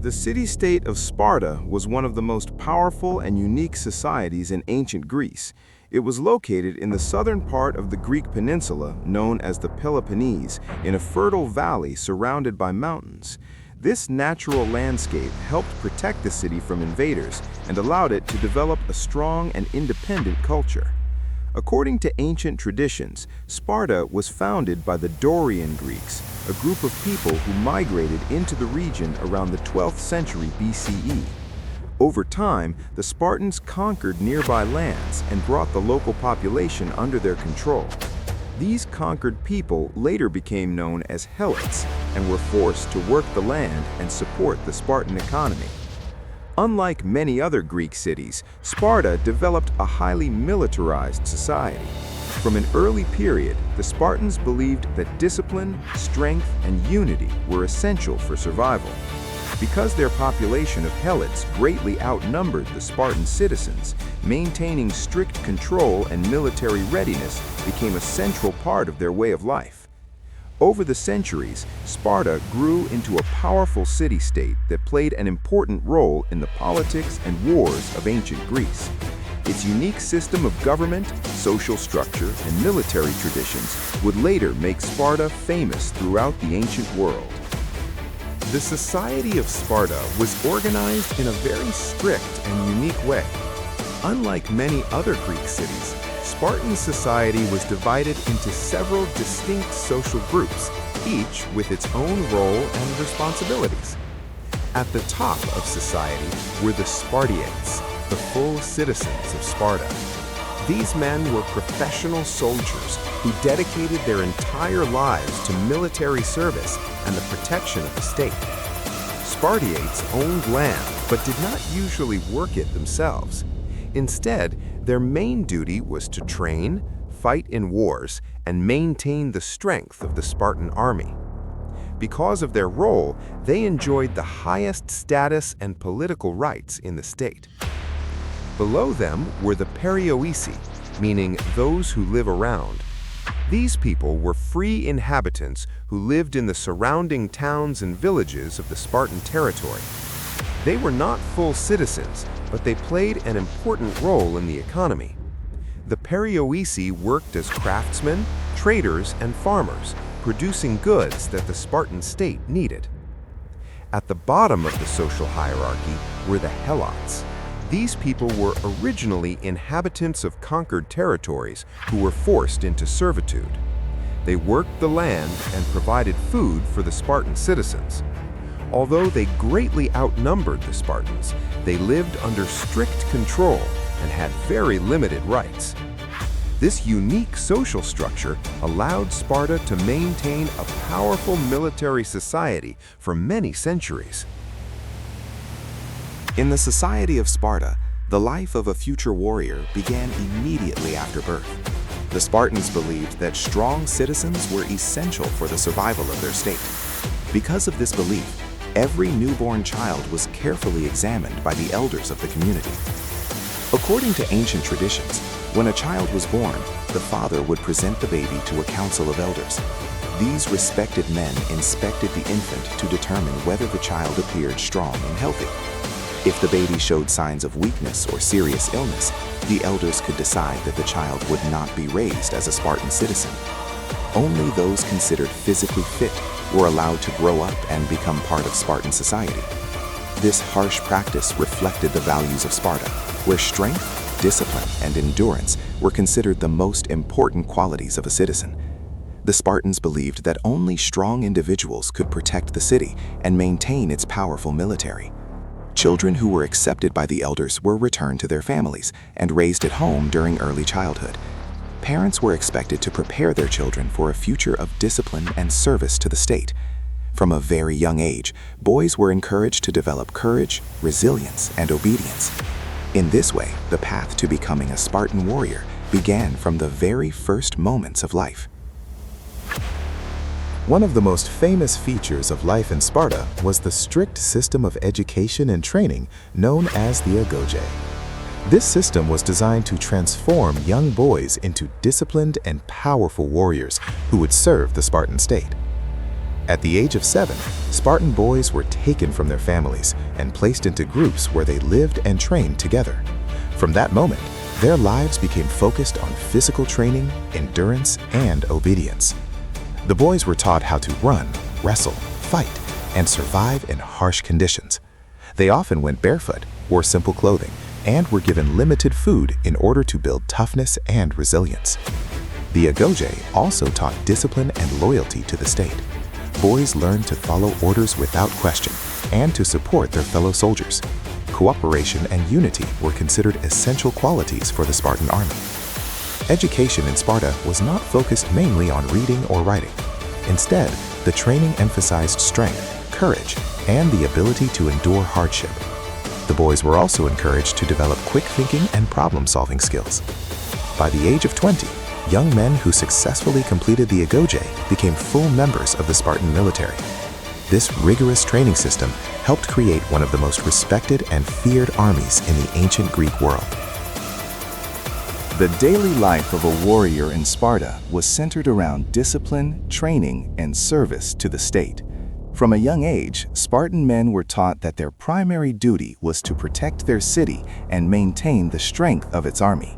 The city-state of Sparta was one of the most powerful and unique societies in ancient Greece. It was located in the southern part of the Greek peninsula, known as the Peloponnese, in a fertile valley surrounded by mountains. This natural landscape helped protect the city from invaders and allowed it to develop a strong and independent culture. According to ancient traditions, Sparta was founded by the Dorian Greeks, a group of people who migrated into the region around the 12th century BCE. Over time, the Spartans conquered nearby lands and brought the local population under their control. These conquered people later became known as Helots and were forced to work the land and support the Spartan economy. Unlike many other Greek cities, Sparta developed a highly militarized society. From an early period, the Spartans believed that discipline, strength, and unity were essential for survival. Because their population of Helots greatly outnumbered the Spartan citizens, maintaining strict control and military readiness became a central part of their way of life. Over the centuries, Sparta grew into a powerful city-state that played an important role in the politics and wars of ancient Greece. Its unique system of government, social structure, and military traditions would later make Sparta famous throughout the ancient world. The society of Sparta was organized in a very strict and unique way. Unlike many other Greek cities, Spartan society was divided into several distinct social groups, each with its own role and responsibilities. At the top of society were the Spartiates, the full citizens of Sparta. These men were professional soldiers who dedicated their entire lives to military service and the protection of the state. Spartiates owned land but did not usually work it themselves. Instead, their main duty was to train, fight in wars, and maintain the strength of the Spartan army. Because of their role, they enjoyed the highest status and political rights in the state. Below them were the Perioeci, meaning those who live around. These people were free inhabitants who lived in the surrounding towns and villages of the Spartan territory. They were not full citizens, but they played an important role in the economy. The Perioeci worked as craftsmen, traders, and farmers, producing goods that the Spartan state needed. At the bottom of the social hierarchy were the Helots. These people were originally inhabitants of conquered territories who were forced into servitude. They worked the land and provided food for the Spartan citizens. Although they greatly outnumbered the Spartans, they lived under strict control and had very limited rights. This unique social structure allowed Sparta to maintain a powerful military society for many centuries. In the society of Sparta, the life of a future warrior began immediately after birth. The Spartans believed that strong citizens were essential for the survival of their state. Because of this belief, every newborn child was carefully examined by the elders of the community. According to ancient traditions, when a child was born, the father would present the baby to a council of elders. These respected men inspected the infant to determine whether the child appeared strong and healthy. If the baby showed signs of weakness or serious illness, the elders could decide that the child would not be raised as a Spartan citizen. Only those considered physically fit were allowed to grow up and become part of Spartan society. This harsh practice reflected the values of Sparta, where strength, discipline, and endurance were considered the most important qualities of a citizen. The Spartans believed that only strong individuals could protect the city and maintain its powerful military. Children who were accepted by the elders were returned to their families and raised at home during early childhood. Parents were expected to prepare their children for a future of discipline and service to the state. From a very young age, boys were encouraged to develop courage, resilience, and obedience. In this way, the path to becoming a Spartan warrior began from the very first moments of life. One of the most famous features of life in Sparta was the strict system of education and training known as the Agoge. This system was designed to transform young boys into disciplined and powerful warriors who would serve the Spartan state. At the age of 7, Spartan boys were taken from their families and placed into groups where they lived and trained together. From that moment, their lives became focused on physical training, endurance, and obedience. The boys were taught how to run, wrestle, fight, and survive in harsh conditions. They often went barefoot, wore simple clothing, and were given limited food in order to build toughness and resilience. The Agoge also taught discipline and loyalty to the state. Boys learned to follow orders without question and to support their fellow soldiers. Cooperation and unity were considered essential qualities for the Spartan army. Education in Sparta was not focused mainly on reading or writing. Instead, the training emphasized strength, courage, and the ability to endure hardship. The boys were also encouraged to develop quick thinking and problem-solving skills. By the age of 20, young men who successfully completed the Agoge became full members of the Spartan military. This rigorous training system helped create one of the most respected and feared armies in the ancient Greek world. The daily life of a warrior in Sparta was centered around discipline, training, and service to the state. From a young age, Spartan men were taught that their primary duty was to protect their city and maintain the strength of its army.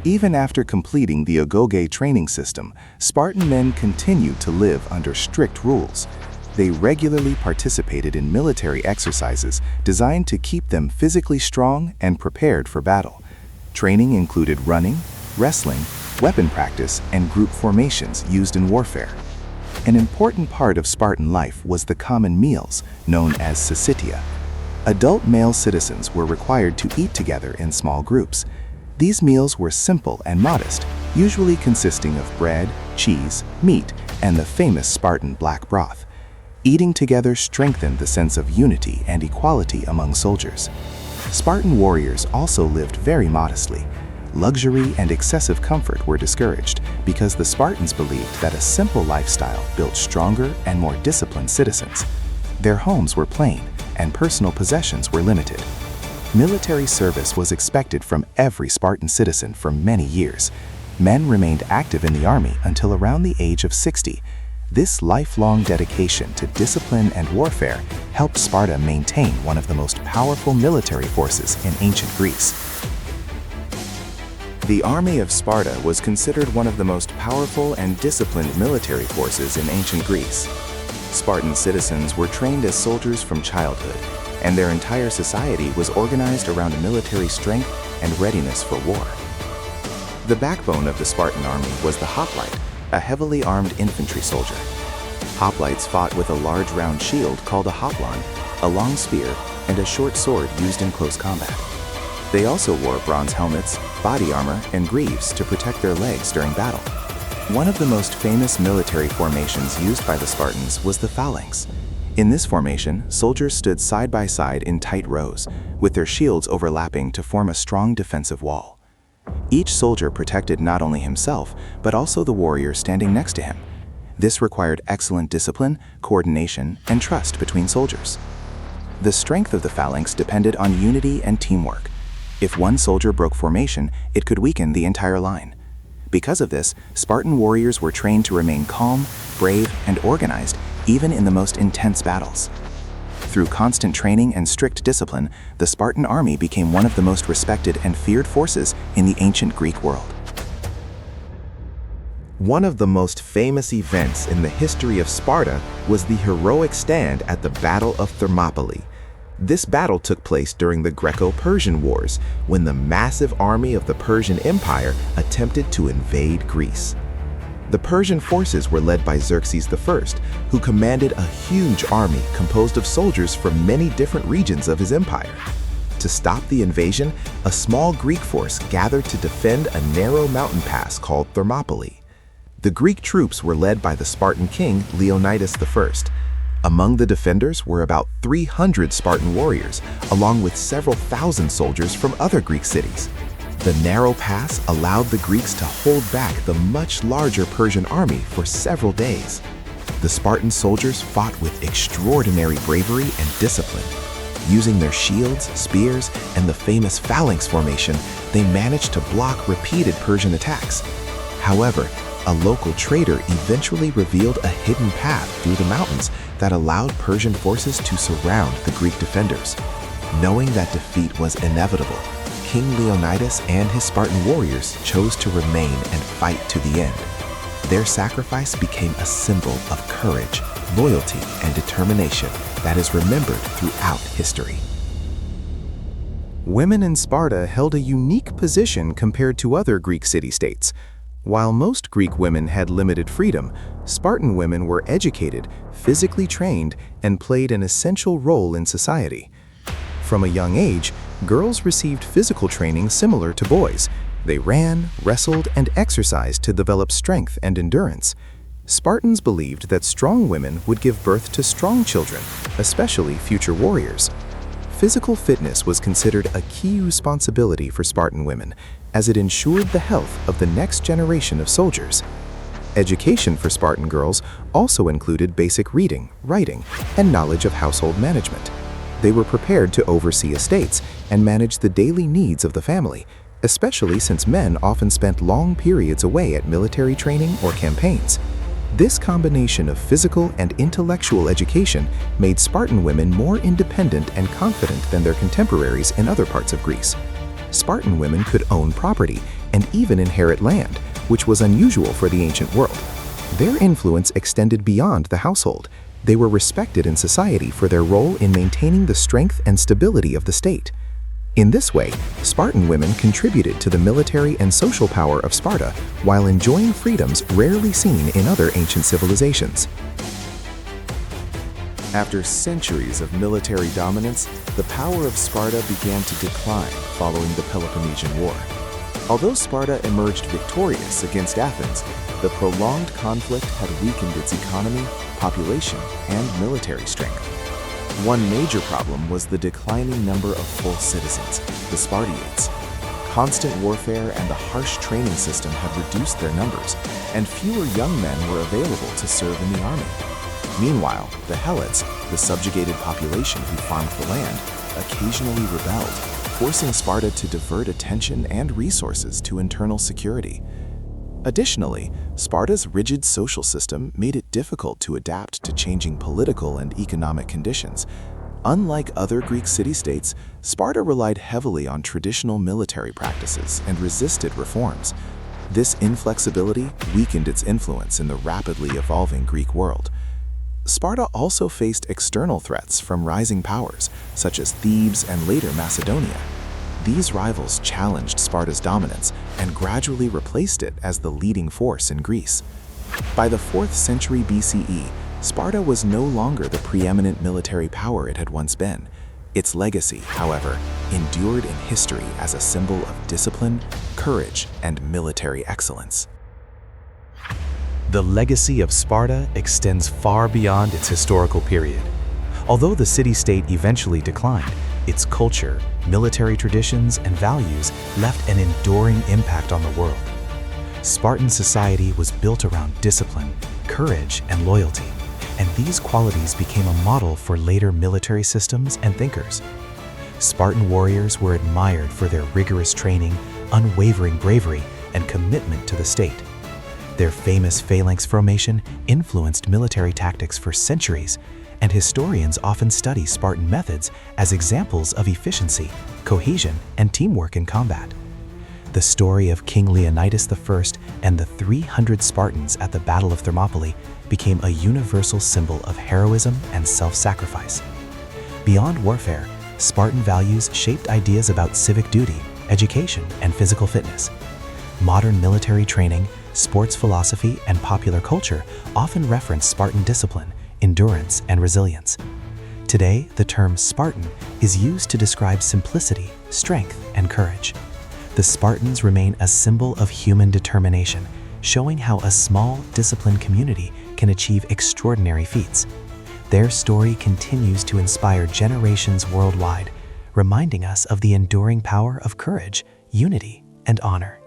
Even after completing the Agoge training system, Spartan men continued to live under strict rules. They regularly participated in military exercises designed to keep them physically strong and prepared for battle. Training included running, wrestling, weapon practice, and group formations used in warfare. An important part of Spartan life was the common meals, known as syssitia. Adult male citizens were required to eat together in small groups. These meals were simple and modest, usually consisting of bread, cheese, meat, and the famous Spartan black broth. Eating together strengthened the sense of unity and equality among soldiers. Spartan warriors also lived very modestly. Luxury and excessive comfort were discouraged because the Spartans believed that a simple lifestyle built stronger and more disciplined citizens. Their homes were plain, and personal possessions were limited. Military service was expected from every Spartan citizen for many years. Men remained active in the army until around the age of 60. This lifelong dedication to discipline and warfare helped Sparta maintain one of the most powerful military forces in ancient Greece. The army of Sparta was considered one of the most powerful and disciplined military forces in ancient Greece. Spartan citizens were trained as soldiers from childhood, and their entire society was organized around military strength and readiness for war. The backbone of the Spartan army was the hoplite, a heavily armed infantry soldier. Hoplites fought with a large round shield called a hoplon, a long spear, and a short sword used in close combat. They also wore bronze helmets, body armor, and greaves to protect their legs during battle. One of the most famous military formations used by the Spartans was the phalanx. In this formation, soldiers stood side by side in tight rows, with their shields overlapping to form a strong defensive wall. Each soldier protected not only himself, but also the warrior standing next to him. This required excellent discipline, coordination, and trust between soldiers. The strength of the phalanx depended on unity and teamwork. If one soldier broke formation, it could weaken the entire line. Because of this, Spartan warriors were trained to remain calm, brave, and organized, even in the most intense battles. Through constant training and strict discipline, the Spartan army became one of the most respected and feared forces in the ancient Greek world. One of the most famous events in the history of Sparta was the heroic stand at the Battle of Thermopylae. This battle took place during the Greco-Persian Wars, when the massive army of the Persian Empire attempted to invade Greece. The Persian forces were led by Xerxes I, who commanded a huge army composed of soldiers from many different regions of his empire. To stop the invasion, a small Greek force gathered to defend a narrow mountain pass called Thermopylae. The Greek troops were led by the Spartan king Leonidas I. Among the defenders were about 300 Spartan warriors, along with several thousand soldiers from other Greek cities. The narrow pass allowed the Greeks to hold back the much larger Persian army for several days. The Spartan soldiers fought with extraordinary bravery and discipline. Using their shields, spears, and the famous phalanx formation, they managed to block repeated Persian attacks. However, A local trader eventually revealed a hidden path through the mountains that allowed Persian forces to surround the Greek defenders. Knowing that defeat was inevitable, King Leonidas and his Spartan warriors chose to remain and fight to the end. Their sacrifice became a symbol of courage, loyalty, and determination that is remembered throughout history. Women in Sparta held a unique position compared to other Greek city-states. While most Greek women had limited freedom, Spartan women were educated, physically trained, and played an essential role in society. From a young age, girls received physical training similar to boys. They ran, wrestled, and exercised to develop strength and endurance. Spartans believed that strong women would give birth to strong children, especially future warriors. Physical fitness was considered a key responsibility for Spartan women, as it ensured the health of the next generation of soldiers. Education for Spartan girls also included basic reading, writing, and knowledge of household management. They were prepared to oversee estates and manage the daily needs of the family, especially since men often spent long periods away at military training or campaigns. This combination of physical and intellectual education made Spartan women more independent and confident than their contemporaries in other parts of Greece. Spartan women could own property and even inherit land, which was unusual for the ancient world. Their influence extended beyond the household. They were respected in society for their role in maintaining the strength and stability of the state. In this way, Spartan women contributed to the military and social power of Sparta while enjoying freedoms rarely seen in other ancient civilizations. After centuries of military dominance, the power of Sparta began to decline following the Peloponnesian War. Although Sparta emerged victorious against Athens, the prolonged conflict had weakened its economy, population, and military strength. One major problem was the declining number of full citizens, the Spartiates. Constant warfare and the harsh training system had reduced their numbers, and fewer young men were available to serve in the army. Meanwhile, the Helots, the subjugated population who farmed the land, occasionally rebelled, forcing Sparta to divert attention and resources to internal security. Additionally, Sparta's rigid social system made it difficult to adapt to changing political and economic conditions. Unlike other Greek city-states, Sparta relied heavily on traditional military practices and resisted reforms. This inflexibility weakened its influence in the rapidly evolving Greek world. Sparta also faced external threats from rising powers, such as Thebes and later Macedonia. These rivals challenged Sparta's dominance and gradually replaced it as the leading force in Greece. By the 4th century BCE, Sparta was no longer the preeminent military power it had once been. Its legacy, however, endured in history as a symbol of discipline, courage, and military excellence. The legacy of Sparta extends far beyond its historical period. Although the city-state eventually declined, its culture, military traditions, and values left an enduring impact on the world. Spartan society was built around discipline, courage, and loyalty, and these qualities became a model for later military systems and thinkers. Spartan warriors were admired for their rigorous training, unwavering bravery, and commitment to the state. Their famous phalanx formation influenced military tactics for centuries, and historians often study Spartan methods as examples of efficiency, cohesion, and teamwork in combat. The story of King Leonidas I and the 300 Spartans at the Battle of Thermopylae became a universal symbol of heroism and self-sacrifice. Beyond warfare, Spartan values shaped ideas about civic duty, education, and physical fitness. Modern military training, sports philosophy, and popular culture often reference Spartan discipline, endurance, and resilience. Today, the term Spartan is used to describe simplicity, strength, and courage. The Spartans remain a symbol of human determination, showing how a small, disciplined community can achieve extraordinary feats. Their story continues to inspire generations worldwide, reminding us of the enduring power of courage, unity, and honor.